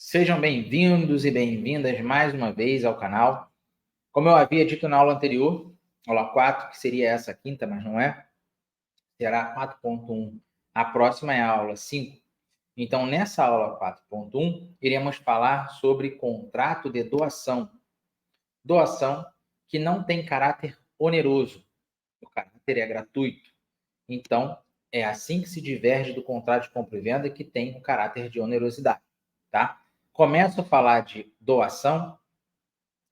Sejam bem-vindos e bem-vindas mais uma vez ao canal. Como eu havia dito na aula anterior, aula 4, que seria essa quinta, mas não é, será 4.1. A próxima é a aula 5. Então, nessa aula 4.1, iremos falar sobre contrato de doação. Doação que não tem caráter oneroso, o caráter é gratuito. Então, é assim que se diverge do contrato de compra e venda, que tem um caráter de onerosidade, tá? Começo a falar de doação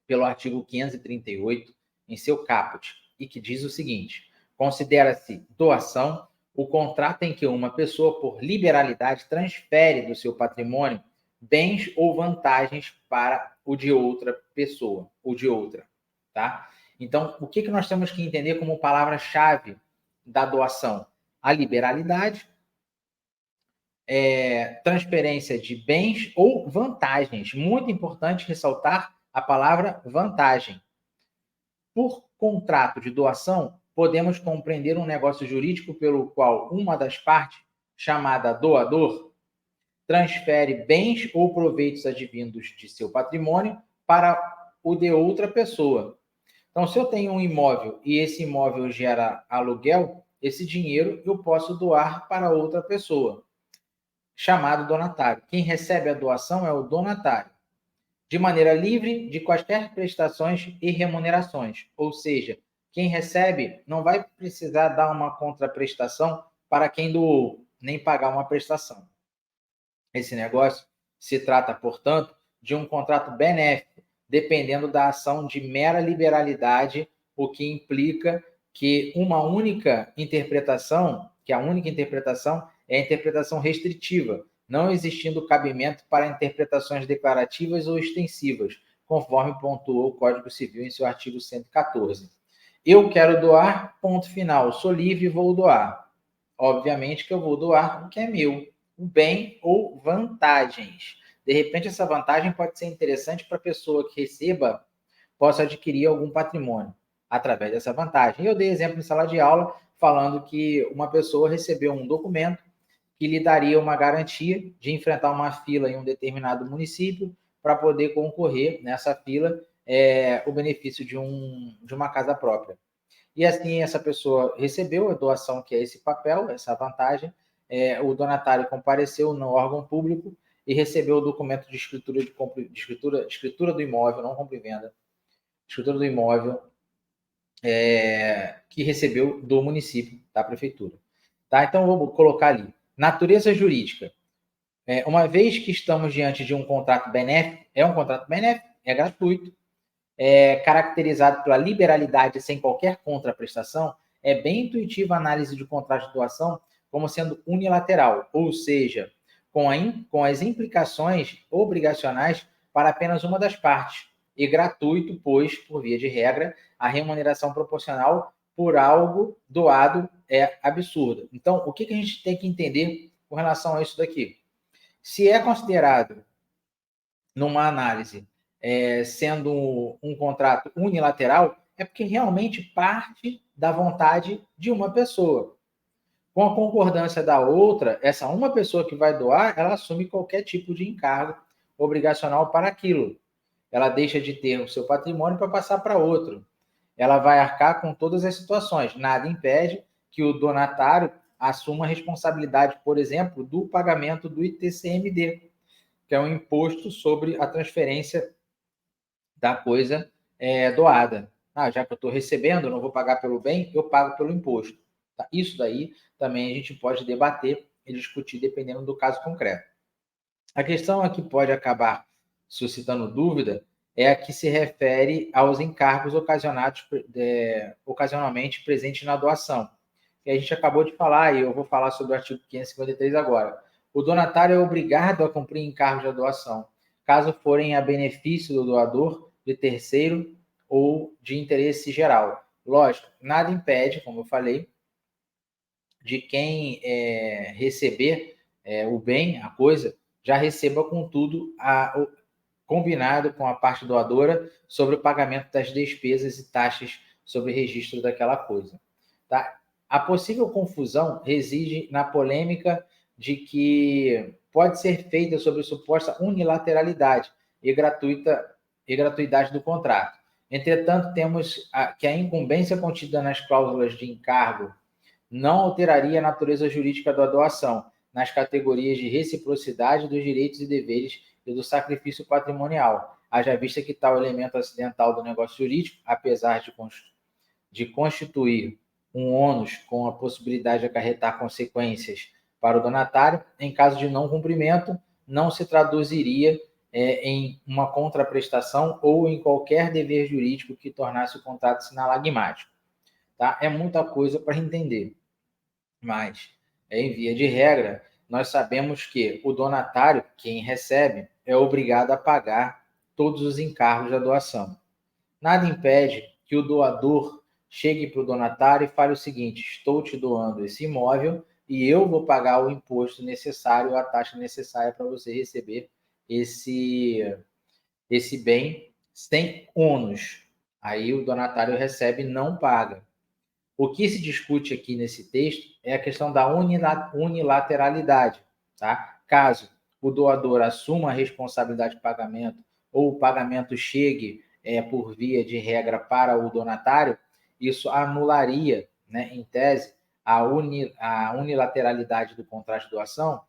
pelo artigo 538, em seu caput, e que diz o seguinte: considera-se doação o contrato em que uma pessoa, por liberalidade, transfere do seu patrimônio bens ou vantagens para o de outra pessoa, ou de outra, tá? Então, o que nós temos que entender como palavra-chave da doação? A liberalidade, transferência de bens ou vantagens. Muito importante ressaltar a palavra vantagem. Por contrato de doação, podemos compreender um negócio jurídico pelo qual uma das partes, chamada doador, transfere bens ou proveitos advindos de seu patrimônio para o de outra pessoa. Então, se eu tenho um imóvel e esse imóvel gera aluguel, esse dinheiro eu posso doar para outra pessoa, chamado donatário. Quem recebe a doação é o donatário, de maneira livre de quaisquer prestações e remunerações. Ou seja, quem recebe não vai precisar dar uma contraprestação para quem doou, nem pagar uma prestação. Esse negócio se trata, portanto, de um contrato benéfico, dependendo da ação de mera liberalidade, o que implica que uma única interpretação, que a única interpretação é a interpretação restritiva, não existindo cabimento para interpretações declarativas ou extensivas, conforme pontuou o Código Civil em seu artigo 114. Eu quero doar, ponto final, sou livre e vou doar. Obviamente que eu vou doar o que é meu, o bem ou vantagens. De repente, essa vantagem pode ser interessante para a pessoa que receba, possa adquirir algum patrimônio através dessa vantagem. Eu dei exemplo em sala de aula, falando que uma pessoa recebeu um documento que lhe daria uma garantia de enfrentar uma fila em um determinado município para poder concorrer nessa fila o benefício de uma casa própria. E assim, essa pessoa recebeu a doação, que é esse papel, essa vantagem, o donatário compareceu no órgão público e recebeu o documento de escritura escritura do imóvel, não compra e venda, escritura do imóvel, que recebeu do município, da prefeitura. Tá? Então, vou colocar ali. Natureza jurídica. Uma vez que estamos diante de um contrato benéfico, é gratuito, caracterizado pela liberalidade sem qualquer contraprestação, é bem intuitiva a análise de contrato de doação como sendo unilateral, ou seja, com as implicações obrigacionais para apenas uma das partes, e gratuito, pois, por via de regra, a remuneração proporcional por algo doado é absurda. Então, o que a gente tem que entender com relação a isso daqui? Se é considerado, numa análise, sendo um contrato unilateral, é porque realmente parte da vontade de uma pessoa. Com a concordância da outra, essa uma pessoa que vai doar, ela assume qualquer tipo de encargo obrigacional para aquilo. Ela deixa de ter o seu patrimônio para passar para outro. Ela vai arcar com todas as situações. Nada impede que o donatário assuma a responsabilidade, por exemplo, do pagamento do ITCMD, que é um imposto sobre a transferência da coisa doada. Já que eu estou recebendo, eu não vou pagar pelo bem, eu pago pelo imposto. Tá? Isso daí também a gente pode debater e discutir dependendo do caso concreto. A questão a que pode acabar suscitando dúvida é a que se refere aos encargos ocasionados, ocasionalmente presentes na doação. Que a gente acabou de falar, e eu vou falar sobre o artigo 553 agora. O donatário é obrigado a cumprir encargos da doação, caso forem a benefício do doador, de terceiro ou de interesse geral. Lógico, nada impede, como eu falei, de quem receber o bem, a coisa, já receba, contudo, combinado com a parte doadora sobre o pagamento das despesas e taxas sobre registro daquela coisa. Tá? A possível confusão reside na polêmica de que pode ser feita sobre suposta unilateralidade e gratuidade do contrato. Entretanto, temos que a incumbência contida nas cláusulas de encargo não alteraria a natureza jurídica da doação, nas categorias de reciprocidade dos direitos e deveres e do sacrifício patrimonial, haja vista que tal elemento acidental do negócio jurídico, apesar de constituir um ônus com a possibilidade de acarretar consequências para o donatário, em caso de não cumprimento, não se traduziria em uma contraprestação ou em qualquer dever jurídico que tornasse o contrato sinalagmático. Tá? É muita coisa para entender, mas, em via de regra, nós sabemos que o donatário, quem recebe, é obrigado a pagar todos os encargos da doação. Nada impede que o doador chegue para o donatário e fale o seguinte: estou te doando esse imóvel e eu vou pagar o imposto necessário, a taxa necessária para você receber esse bem sem ônus. Aí o donatário recebe e não paga. O que se discute aqui nesse texto é a questão da unilateralidade. Tá? Caso o doador assuma a responsabilidade de pagamento ou o pagamento chegue por via de regra para o donatário, isso anularia, né, em tese, a unilateralidade do contrato de doação.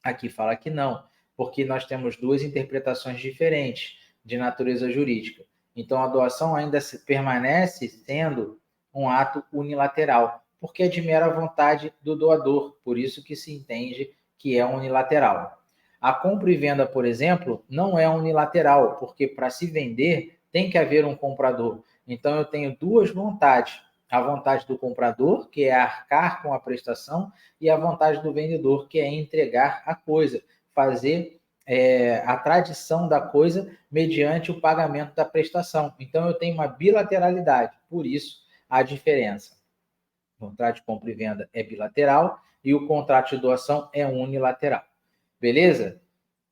Aqui fala que não, porque nós temos duas interpretações diferentes de natureza jurídica. Então, a doação ainda permanece sendo um ato unilateral, porque é de mera vontade do doador, por isso que se entende que é unilateral. A compra e venda, por exemplo, não é unilateral, porque para se vender tem que haver um comprador. Então, eu tenho duas vontades. A vontade do comprador, que é arcar com a prestação, e a vontade do vendedor, que é entregar a coisa, fazer a tradição da coisa mediante o pagamento da prestação. Então, eu tenho uma bilateralidade, por isso a diferença. O contrato de compra e venda é bilateral e o contrato de doação é unilateral. Beleza?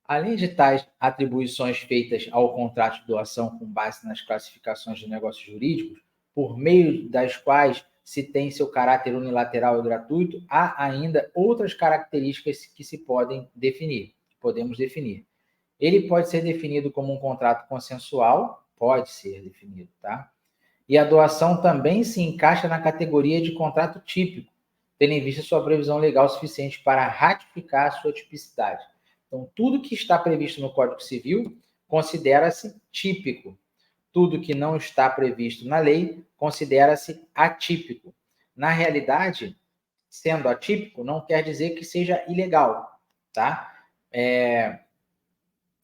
Além de tais atribuições feitas ao contrato de doação com base nas classificações de negócios jurídicos, por meio das quais se tem seu caráter unilateral e gratuito, há ainda outras características que se podemos definir. Ele pode ser definido como um contrato consensual, pode ser definido, tá? E a doação também se encaixa na categoria de contrato típico, tendo em vista sua previsão legal suficiente para ratificar a sua tipicidade. Então, tudo que está previsto no Código Civil considera-se típico. Tudo que não está previsto na lei considera-se atípico. Na realidade, sendo atípico, não quer dizer que seja ilegal, tá?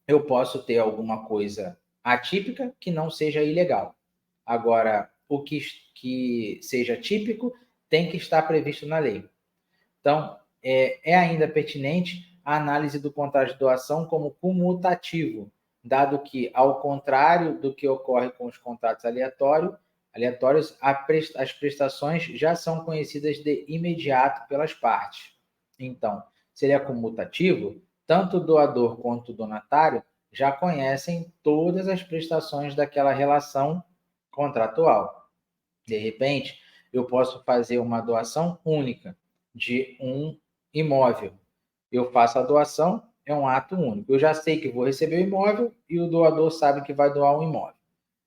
Eu posso ter alguma coisa atípica que não seja ilegal. Agora, o que seja típico tem que estar previsto na lei. Então, é ainda pertinente a análise do contrato de doação como comutativo, dado que, ao contrário do que ocorre com os contratos aleatórios, as prestações já são conhecidas de imediato pelas partes. Então, se ele é comutativo, tanto o doador quanto o donatário já conhecem todas as prestações daquela relação contratual. De repente, eu posso fazer uma doação única de um imóvel. Eu faço a doação, é um ato único. Eu já sei que vou receber o imóvel e o doador sabe que vai doar um imóvel.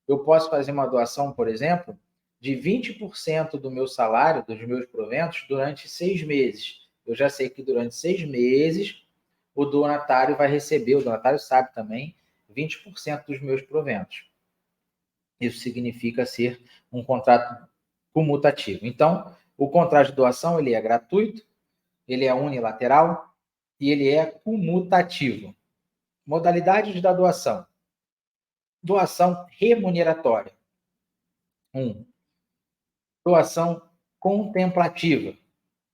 Eu posso fazer uma doação, por exemplo, de 20% do meu salário, dos meus proventos, durante 6 meses. Eu já sei que durante 6 meses o donatário vai receber, o donatário sabe também, 20% dos meus proventos. Isso significa ser um contrato comutativo. Então, o contrato de doação ele é gratuito, ele é unilateral e ele é comutativo. Modalidades da doação. Doação remuneratória. 1. Doação contemplativa.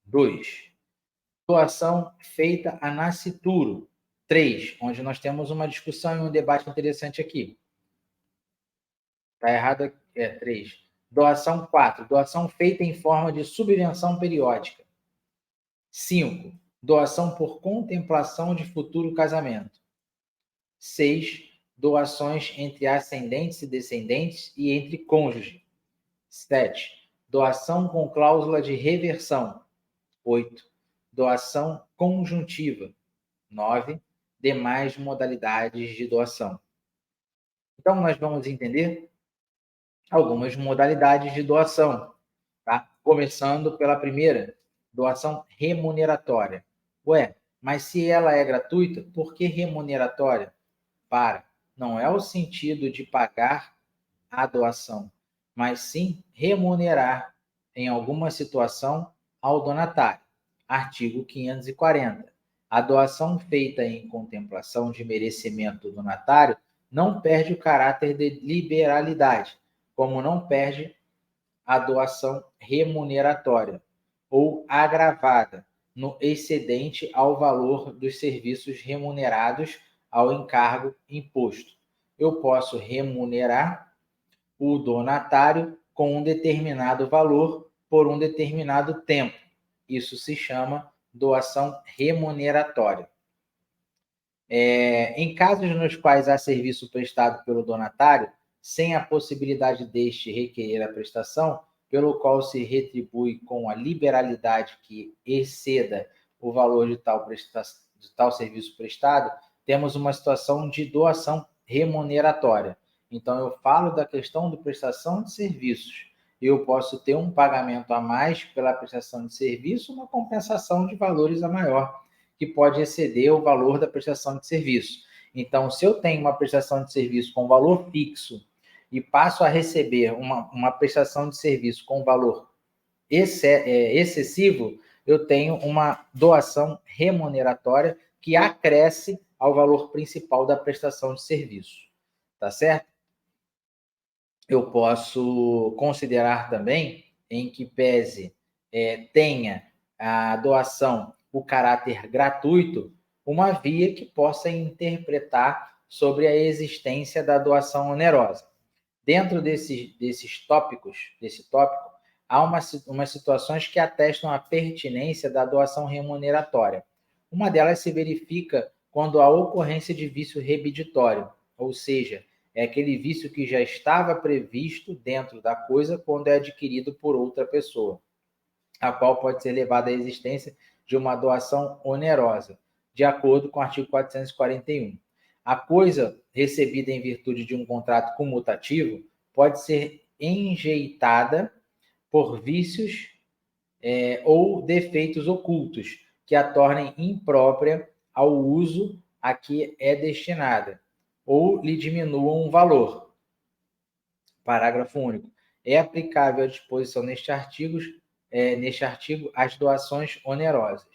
2. Doação feita a nascituro. 3. Onde nós temos uma discussão e um debate interessante aqui. Está errado? 3. Doação 4. Doação feita em forma de subvenção periódica. 5. Doação por contemplação de futuro casamento. 6. Doações entre ascendentes e descendentes e entre cônjuge. 7. Doação com cláusula de reversão. 8. Doação conjuntiva. 9. Demais modalidades de doação. Então, nós vamos entender algumas modalidades de doação, tá? Começando pela primeira, doação remuneratória. Ué, mas se ela é gratuita, por que remuneratória? Não é o sentido de pagar a doação, mas sim remunerar em alguma situação ao donatário. Artigo 540. A doação feita em contemplação de merecimento do donatário não perde o caráter de liberalidade, como não perde a doação remuneratória ou agravada no excedente ao valor dos serviços remunerados ao encargo imposto. Eu posso remunerar o donatário com um determinado valor por um determinado tempo. Isso se chama doação remuneratória. Em casos nos quais há serviço prestado pelo donatário, sem a possibilidade deste requerer a prestação, pelo qual se retribui com a liberalidade que exceda o valor de tal serviço prestado, temos uma situação de doação remuneratória. Então, eu falo da questão de prestação de serviços. Eu posso ter um pagamento a mais pela prestação de serviço, uma compensação de valores a maior, que pode exceder o valor da prestação de serviço. Então, se eu tenho uma prestação de serviço com valor fixo e passo a receber uma prestação de serviço com valor excessivo, eu tenho uma doação remuneratória que acresce ao valor principal da prestação de serviço. Tá certo? Eu posso considerar também, em que pese tenha a doação o caráter gratuito, uma via que possa interpretar sobre a existência da doação onerosa. Dentro desse tópico, há umas situações que atestam a pertinência da doação remuneratória. Uma delas se verifica quando há ocorrência de vício rebiditório, ou seja, é aquele vício que já estava previsto dentro da coisa quando é adquirido por outra pessoa, a qual pode ser levada à existência de uma doação onerosa, de acordo com o artigo 441. A coisa recebida em virtude de um contrato comutativo pode ser enjeitada por vícios ou defeitos ocultos que a tornem imprópria ao uso a que é destinada, ou lhe diminuam o valor. Parágrafo único. É aplicável a disposição neste artigo as doações onerosas.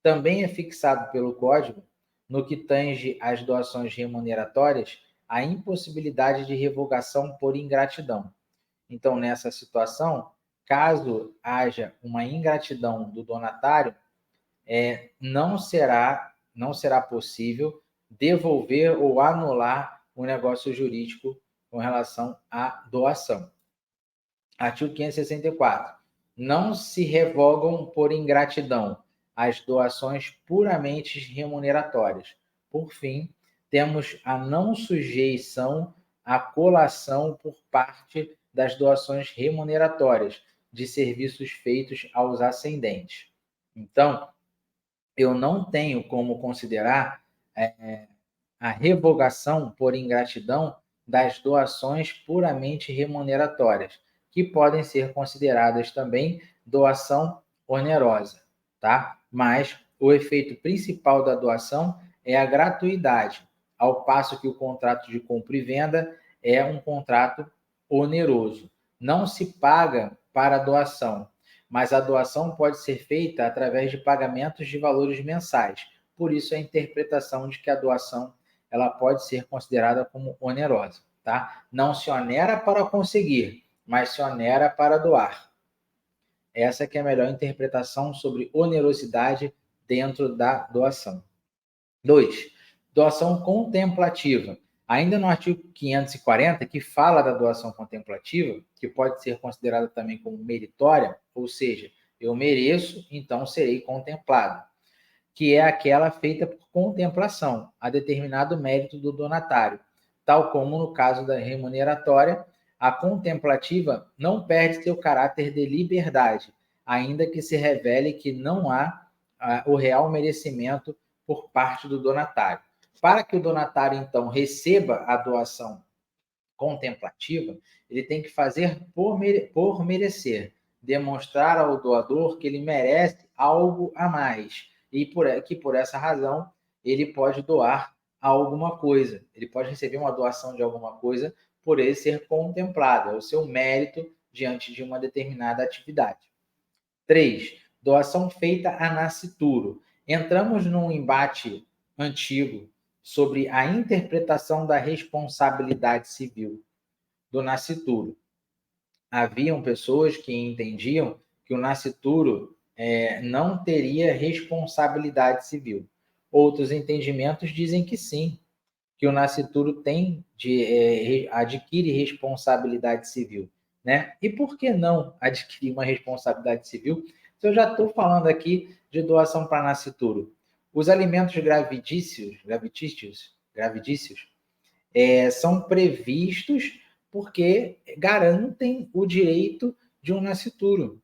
Também é fixado pelo Código, no que tange às doações remuneratórias, a impossibilidade de revogação por ingratidão. Então, nessa situação, caso haja uma ingratidão do donatário, não será possível devolver ou anular o negócio jurídico com relação à doação. Artigo 564. Não se revogam por ingratidão as doações puramente remuneratórias. Por fim, temos a não sujeição à colação por parte das doações remuneratórias de serviços feitos aos ascendentes. Então, eu não tenho como considerar a revogação por ingratidão das doações puramente remuneratórias, que podem ser consideradas também doação onerosa, tá? Mas o efeito principal da doação é a gratuidade, ao passo que o contrato de compra e venda é um contrato oneroso. Não se paga para a doação, mas a doação pode ser feita através de pagamentos de valores mensais. Por isso, a interpretação de que a doação ela pode ser considerada como onerosa, tá? Não se onera para conseguir, mas se onera para doar. Essa que é a melhor interpretação sobre onerosidade dentro da doação. 2. Doação contemplativa. Ainda no artigo 540, que fala da doação contemplativa, que pode ser considerada também como meritória, ou seja, eu mereço, então serei contemplado, que é aquela feita por contemplação, a determinado mérito do donatário. Tal como no caso da remuneratória, a contemplativa não perde seu caráter de liberdade, ainda que se revele que não há o real merecimento por parte do donatário. Para que o donatário, então, receba a doação contemplativa, ele tem que fazer por merecer, demonstrar ao doador que ele merece algo a mais e que por essa razão ele pode doar alguma coisa, ele pode receber uma doação de alguma coisa por ele ser contemplado, é o seu mérito diante de uma determinada atividade. 3. Doação feita a nascituro. Entramos num embate antigo sobre a interpretação da responsabilidade civil do nascituro. Haviam pessoas que entendiam que o nascituro não teria responsabilidade civil. Outros entendimentos dizem que sim, que o nascituro adquire responsabilidade civil. Né? E por que não adquirir uma responsabilidade civil se eu já estou falando aqui de doação para nascituro? Os alimentos gravitícios são previstos porque garantem o direito de um nascituro,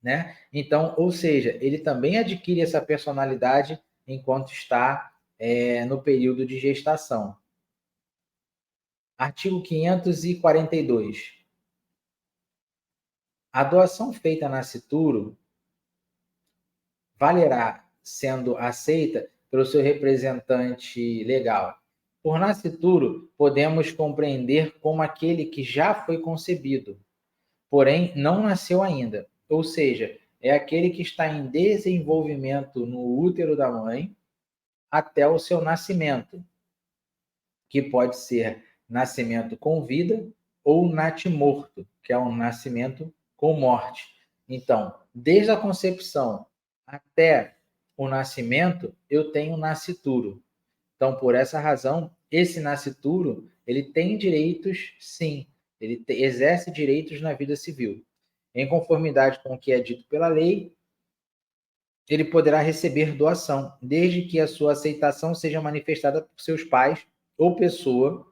né? Então, ou seja, ele também adquire essa personalidade enquanto está no período de gestação. Artigo 542. A doação feita a nascituro valerá sendo aceita pelo seu representante legal. Por nascituro, podemos compreender como aquele que já foi concebido, porém não nasceu ainda. Ou seja, é aquele que está em desenvolvimento no útero da mãe até o seu nascimento, que pode ser nascimento com vida ou natimorto, que é um nascimento com morte. Então, desde a concepção até o nascimento, eu tenho nascituro. Então, por essa razão, esse nascituro, ele tem direitos, sim, ele exerce direitos na vida civil. Em conformidade com o que é dito pela lei, ele poderá receber doação, desde que a sua aceitação seja manifestada por seus pais ou pessoa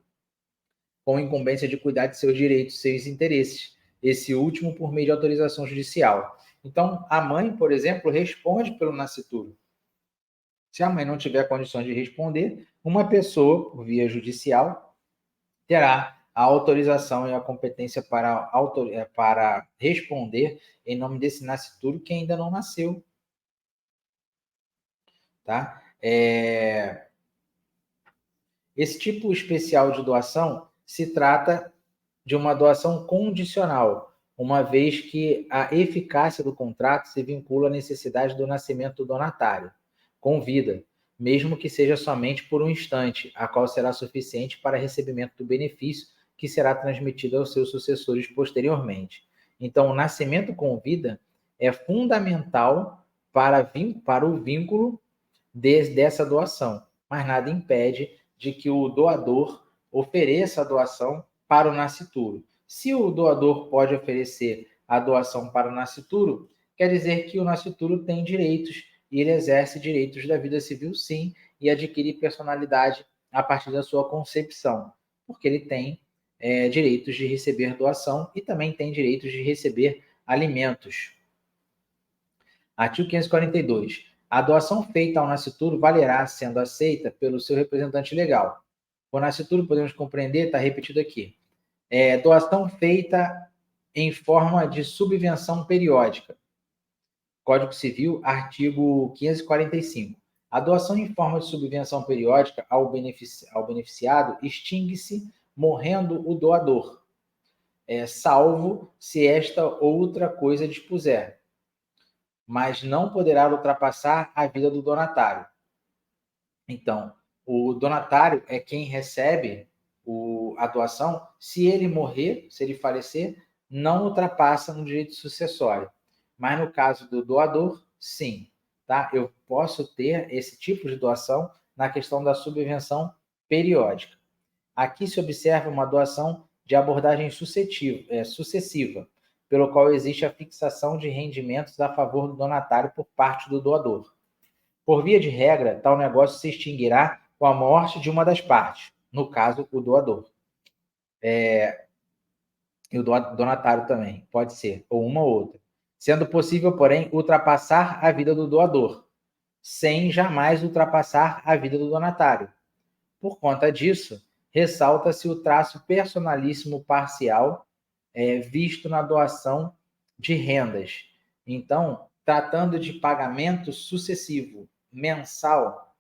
com incumbência de cuidar de seus direitos, seus interesses, esse último por meio de autorização judicial. Então, a mãe, por exemplo, responde pelo nascituro. Se a mãe não tiver condições de responder, uma pessoa, por via judicial, terá a autorização e a competência para responder em nome desse nascituro que ainda não nasceu. Tá? Esse tipo especial de doação se trata de uma doação condicional, uma vez que a eficácia do contrato se vincula à necessidade do nascimento do donatário, com vida, mesmo que seja somente por um instante, a qual será suficiente para recebimento do benefício que será transmitido aos seus sucessores posteriormente. Então, o nascimento com vida é fundamental para o vínculo dessa doação, mas nada impede de que o doador ofereça a doação para o nascituro. Se o doador pode oferecer a doação para o nascituro, quer dizer que o nascituro tem direitos e ele exerce direitos da vida civil, sim, e adquire personalidade a partir da sua concepção, porque ele tem direitos de receber doação e também tem direitos de receber alimentos. Artigo 542. A doação feita ao nascituro valerá sendo aceita pelo seu representante legal. O nascituro, podemos compreender, está repetido aqui. Doação feita em forma de subvenção periódica. Código Civil, artigo 545. A doação em forma de subvenção periódica ao beneficiado extingue-se morrendo o doador, salvo se esta outra coisa dispuser, mas não poderá ultrapassar a vida do donatário. Então, o donatário é quem recebe a doação. Se ele morrer, se ele falecer, não ultrapassa no direito sucessório. Mas no caso do doador, sim. Tá? Eu posso ter esse tipo de doação na questão da subvenção periódica. Aqui se observa uma doação de abordagem sucessiva, pelo qual existe a fixação de rendimentos a favor do donatário por parte do doador. Por via de regra, tal negócio se extinguirá com a morte de uma das partes, no caso, o doador. E o donatário também, pode ser, ou uma ou outra. Sendo possível, porém, ultrapassar a vida do doador, sem jamais ultrapassar a vida do donatário. Por conta disso, ressalta-se o traço personalíssimo parcial visto na doação de rendas. Então, tratando de pagamento sucessivo mensal,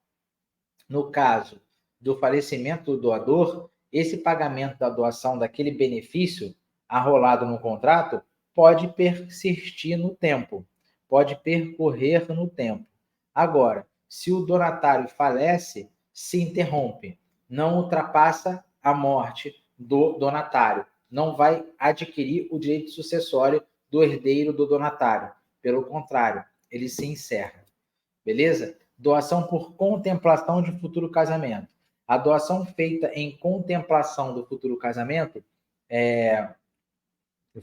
no caso do falecimento do doador, esse pagamento da doação daquele benefício arrolado no contrato pode persistir no tempo, pode percorrer no tempo. Agora, se o donatário falece, se interrompe, não ultrapassa a morte do donatário, não vai adquirir o direito sucessório do herdeiro do donatário. Pelo contrário, ele se encerra. Beleza? Doação por contemplação de futuro casamento. A doação feita em contemplação do futuro casamento,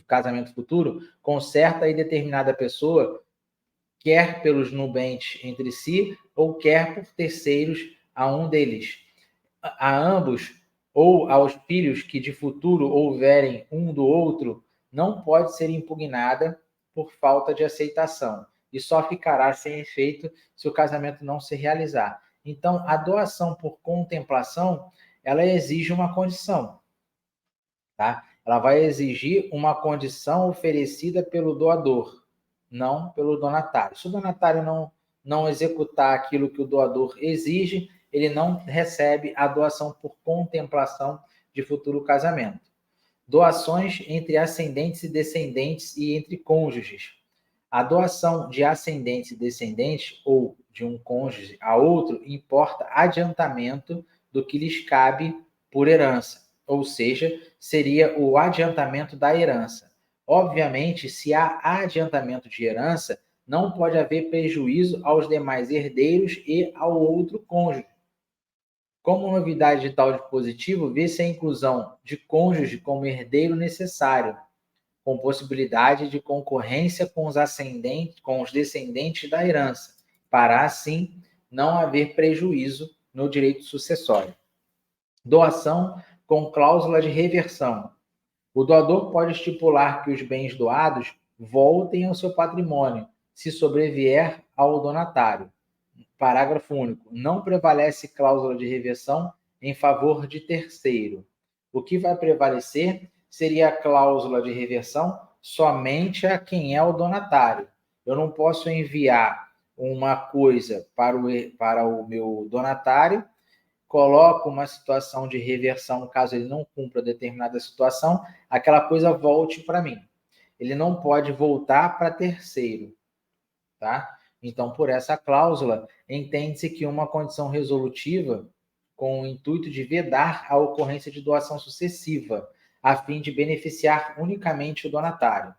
casamento futuro, com certa e determinada pessoa, quer pelos nubentes entre si, ou quer por terceiros a um deles. A ambos, ou aos filhos que de futuro houverem um do outro, não pode ser impugnada por falta de aceitação, e só ficará sem efeito se o casamento não se realizar. Então, a doação por contemplação, ela exige uma condição, tá? Ela vai exigir uma condição oferecida pelo doador, não pelo donatário. Se o donatário não executar aquilo que o doador exige, ele não recebe a doação por contemplação de futuro casamento. Doações entre ascendentes e descendentes e entre cônjuges. A doação de ascendentes e descendentes, ou de um cônjuge a outro, importa adiantamento do que lhes cabe por herança, ou seja, seria o adiantamento da herança. Obviamente, se há adiantamento de herança, não pode haver prejuízo aos demais herdeiros e ao outro cônjuge. Como novidade de tal dispositivo, vê-se a inclusão de cônjuge como herdeiro necessário, com possibilidade de concorrência com os descendentes da herança, para assim não haver prejuízo no direito sucessório. Doação com cláusula de reversão. O doador pode estipular que os bens doados voltem ao seu patrimônio, se sobrevier ao donatário. Parágrafo único. Não prevalece cláusula de reversão em favor de terceiro. O que vai prevalecer seria a cláusula de reversão somente a quem é o donatário. Eu não posso enviar uma coisa para o meu donatário, coloco uma situação de reversão, caso ele não cumpra determinada situação, aquela coisa volte para mim. Ele não pode voltar para terceiro, tá? Então, por essa cláusula, entende-se que uma condição resolutiva com o intuito de vedar a ocorrência de doação sucessiva, a fim de beneficiar unicamente o donatário.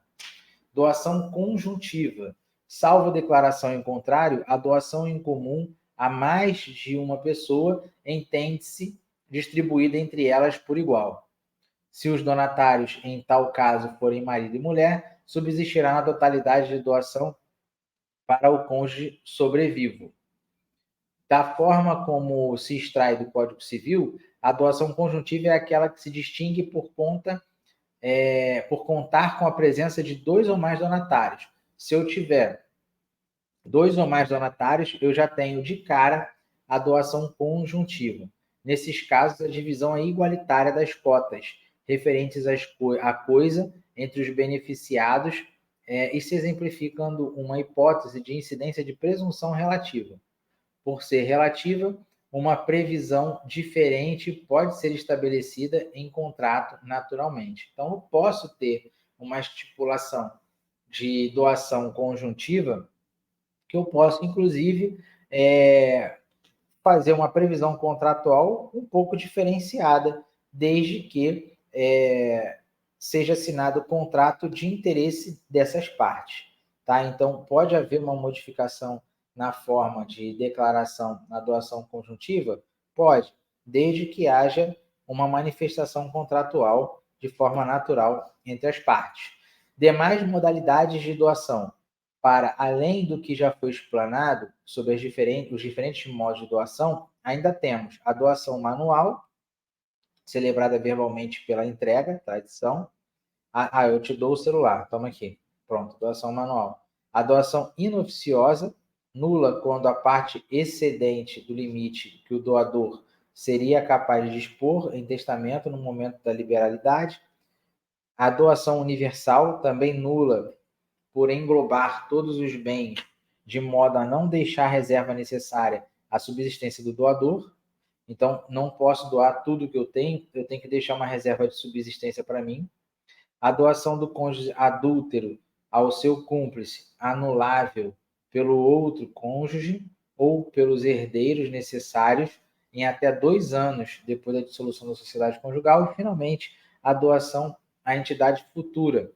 Doação conjuntiva. Salvo declaração em contrário, a doação em comum a mais de uma pessoa entende-se distribuída entre elas por igual. Se os donatários, em tal caso, forem marido e mulher, subsistirá na totalidade de doação para o cônjuge sobrevivo. Da forma como se extrai do Código Civil, a doação conjuntiva é aquela que se distingue por contar com a presença de dois ou mais donatários. Se eu tiver dois ou mais donatários, eu já tenho de cara a doação conjuntiva. Nesses casos, a divisão é igualitária das cotas referentes à coisa entre os beneficiados e se exemplificando uma hipótese de incidência de presunção relativa. Por ser relativa, uma previsão diferente pode ser estabelecida em contrato naturalmente. Então, eu posso ter uma estipulação de doação conjuntiva que eu posso, inclusive, fazer uma previsão contratual um pouco diferenciada, desde que seja assinado o contrato de interesse dessas partes. Tá? Então, pode haver uma modificação na forma de declaração na doação conjuntiva? Pode, desde que haja uma manifestação contratual de forma natural entre as partes. Demais modalidades de doação. Para além do que já foi explanado sobre os diferentes modos de doação, ainda temos a doação manual, celebrada verbalmente pela entrega, tradição. Eu te dou o celular, toma aqui. Pronto, doação manual. A doação inoficiosa, nula quando a parte excedente do limite que o doador seria capaz de dispor em testamento no momento da liberalidade. A doação universal, também nula por englobar todos os bens, de modo a não deixar a reserva necessária à subsistência do doador. Então, não posso doar tudo que eu tenho que deixar uma reserva de subsistência para mim. A doação do cônjuge adúltero ao seu cúmplice, anulável pelo outro cônjuge ou pelos herdeiros necessários em até 2 anos depois da dissolução da sociedade conjugal. E, finalmente, a doação à entidade futura,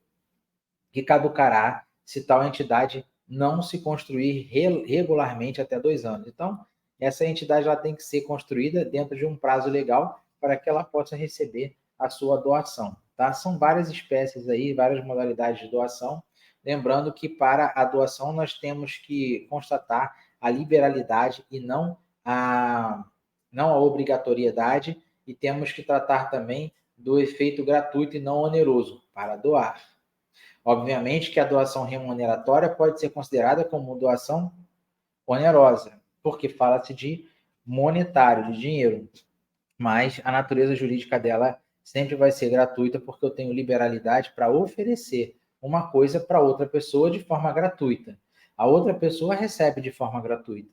que caducará se tal entidade não se construir regularmente até 2 anos. Então, essa entidade ela tem que ser construída dentro de um prazo legal para que ela possa receber a sua doação. Tá? São várias espécies aí, várias modalidades de doação. Lembrando que para a doação nós temos que constatar a liberalidade e não a obrigatoriedade, e temos que tratar também do efeito gratuito e não oneroso para doar. Obviamente que a doação remuneratória pode ser considerada como doação onerosa, porque fala-se de monetário, de dinheiro, mas a natureza jurídica dela sempre vai ser gratuita, porque eu tenho liberalidade para oferecer uma coisa para outra pessoa de forma gratuita. A outra pessoa recebe de forma gratuita,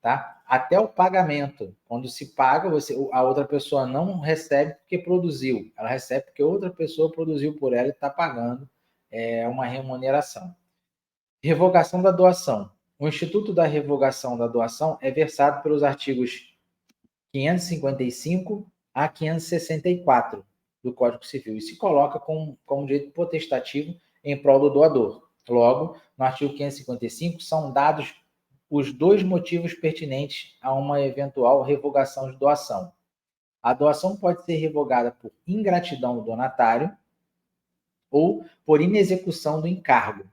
tá? Até o pagamento, quando se paga, a outra pessoa não recebe porque produziu, ela recebe porque outra pessoa produziu por ela e está pagando uma remuneração. Revogação da doação. O Instituto da Revogação da Doação é versado pelos artigos 555 a 564 do Código Civil e se coloca como direito potestativo em prol do doador. Logo, no artigo 555 são dados os 2 motivos pertinentes a uma eventual revogação de doação. A doação pode ser revogada por ingratidão do donatário ou por inexecução do encargo.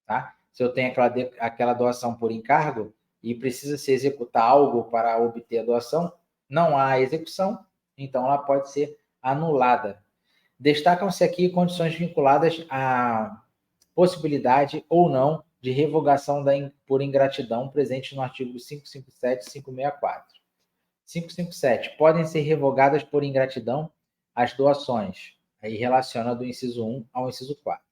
Tá? Se eu tenho aquela doação por encargo e precisa se executar algo para obter a doação, não há execução, então ela pode ser anulada. Destacam-se aqui condições vinculadas à possibilidade ou não de revogação por ingratidão presente no artigo 557 e 564. 557. Podem ser revogadas por ingratidão as doações. Aí relaciona do inciso 1 ao inciso 4.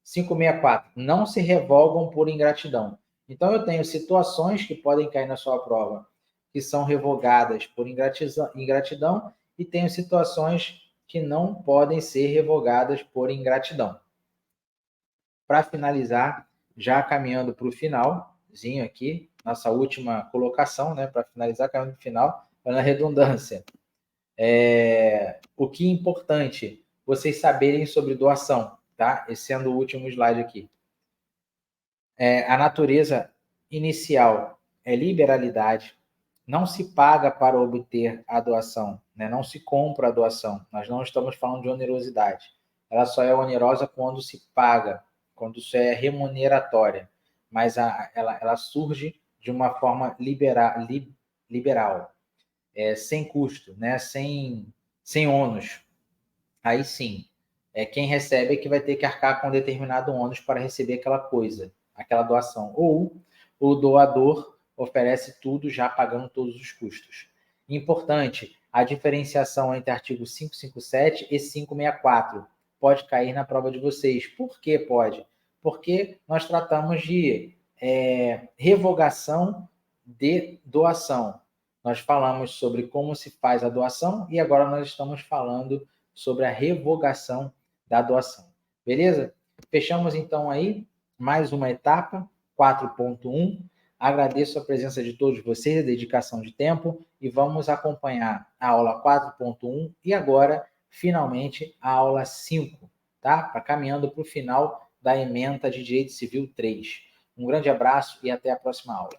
564. Não se revogam por ingratidão. Então, eu tenho situações que podem cair na sua prova que são revogadas por ingratidão e tenho situações que não podem ser revogadas por ingratidão. Para finalizar, já caminhando para o finalzinho aqui, nossa última colocação, né, para finalizar, caminhando para o final, na redundância. O que é importante vocês saberem sobre doação, tá? Esse sendo o último slide aqui. A natureza inicial é liberalidade, não se paga para obter a doação, né? Não se compra a doação, nós não estamos falando de onerosidade. Ela só é onerosa quando se paga, quando isso é remuneratória, mas ela surge de uma forma liberal, sem custo, né? sem ônus. Aí sim, quem recebe é que vai ter que arcar com determinado ônus para receber aquela coisa, aquela doação. Ou o doador oferece tudo já pagando todos os custos. Importante, a diferenciação entre artigo 557 e 564 pode cair na prova de vocês. Por que pode? Porque nós tratamos de revogação de doação. Nós falamos sobre como se faz a doação e agora nós estamos falando sobre a revogação da doação. Beleza? Fechamos então aí mais uma etapa, 4.1. Agradeço a presença de todos vocês, a dedicação de tempo, e vamos acompanhar a aula 4.1 e agora, finalmente, a aula 5, tá? Caminhando para o final da ementa de Direito Civil 3. Um grande abraço e até a próxima aula.